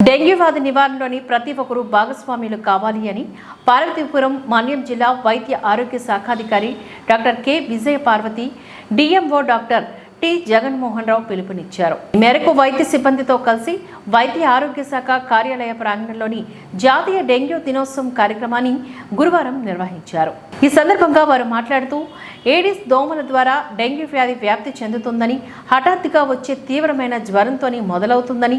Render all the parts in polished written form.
Dengue వ్యాధి నివారణలోని ప్రతి ఒక్కరూ భాగస్వామ్యులు కావాలి అని పార్వతీపురం మన్యం జిల్లా వైద్య ఆరోగ్య శాఖాధికారి doctor K Vijaya Parvathi, DMO doctor T Jaganmohan Rao పిలుపునిచ్చారు. ఈ మేరకు వైద్య సిబ్బందితో కలిసి వైద్య ఆరోగ్య శాఖ కార్యాలయ ప్రాంగణంలోని జాతీయ డెంగ్యూ దినోత్సవం కార్యక్రమాన్ని గురువారం నిర్వహించారు. ఈ సందర్భంగా వారు మాట్లాడుతూ ఏడిస్ దోమల ద్వారా డెంగ్యూ వ్యాధి వ్యాప్తి చెందుతుందని, హఠాత్తుగా వచ్చే తీవ్రమైన జ్వరంతోని మొదలవుతుందని,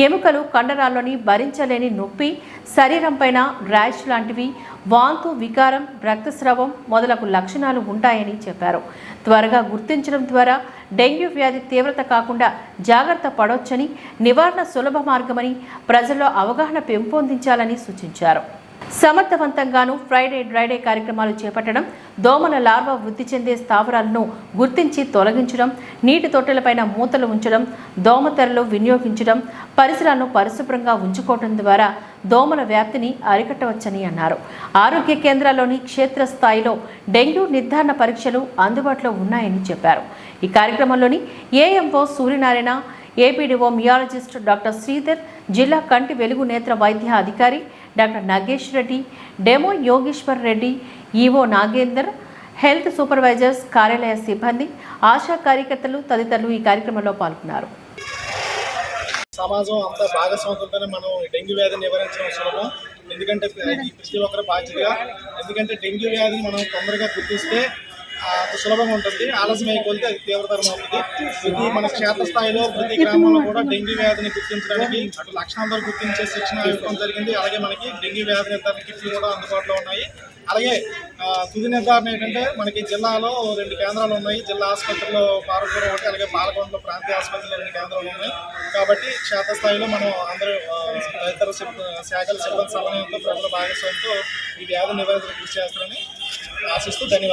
ఎముకలు కండరాల్లోని భరించలేని నొప్పి, శరీరంపైన ర్యాష్ లాంటివి, వాంతు, వికారం, రక్తస్రావం మొదలగు లక్షణాలు ఉంటాయని చెప్పారు. త్వరగా గుర్తించడం ద్వారా డెంగ్యూ వ్యాధి తీవ్రత కాకుండా జాగ్రత్త పడవచ్చని, నివారణ సులభ మార్గమని ప్రజల్లో అవగాహన పెంపొందించాలని సూచించారు. సమర్థవంతంగాను ఫ్రైడే డ్రైడే కార్యక్రమాలు చేపట్టడం, దోమల లార్వా వృద్ధి చెందే స్థావరాలను గుర్తించి తొలగించడం, నీటి తొట్టెలపైన మూతలు ఉంచడం, దోమతెరలు వినియోగించడం, పరిసరాలను పరిశుభ్రంగా ఉంచుకోవడం ద్వారా దోమల వ్యాప్తిని అరికట్టవచ్చని అన్నారు. ఆరోగ్య కేంద్రాల్లోని క్షేత్రస్థాయిలో డెంగ్యూ నిర్ధారణ పరీక్షలు అందుబాటులో ఉన్నాయని చెప్పారు. ఈ కార్యక్రమంలోని AMO Suryanarayana, epidemiologist doctor Sridhar, జిల్లా కంటి వెలుగు నేత్ర వైద్య అధికారి doctor Nagesh Reddy, DEMO Yogeshwar Reddy, EO Nagender, health supervisors, కార్యాలయ సిబ్బంది, ఆశా కార్యకర్తలు తదితరులు ఈ కార్యక్రమంలో పాల్గొన్నారు. సమాజం అంతా భాగస్వామ్యంతోనే మనం డెంగ్యూ వ్యాధిని నివారించడం సులభం. ఎందుకంటే ప్రతి ఒక్కరి బాధ్యతగా, ఎందుకంటే డెంగ్యూ వ్యాధిని మనం తొందరగా గుర్తిస్తే అంత సులభంగా ఉంటుంది. ఆలస్యం అయిపోతే అది తీవ్రతరం అవుతుంది. ఇది మన క్షేత్రస్థాయిలో ప్రతి గ్రామంలో కూడా డెంగ్యూ వ్యాధిని గుర్తించడానికి అటు లక్షణాలతో గుర్తించే శిక్షణ ఇవ్వడం జరిగింది. అలాగే మనకి డెంగ్యూ వ్యాధి నిర్ధారణ కిట్లు కూడా అందుబాటులో ఉన్నాయి. అలాగే తుది నిర్ధారణ ఏంటంటే మనకి జిల్లాలో 2 కేంద్రాలు ఉన్నాయి. జిల్లా ఆసుపత్రిలో పార్వతీపురం ఒకటి, అలాగే పాలకొండలో ప్రాంతీయ ఆసుపత్రిలో 2 కేంద్రాలు ఉన్నాయి. కాబట్టి క్షేత్రస్థాయిలో మనం అందరూ ఇతర శాఖల సిబ్బంది సమన్వయంతో ప్రజల భాగస్వామ్యంతో ఈ వ్యాధి నివారణ కృషి చేస్తారని ఆశిస్తూ ధన్యవాదాలు.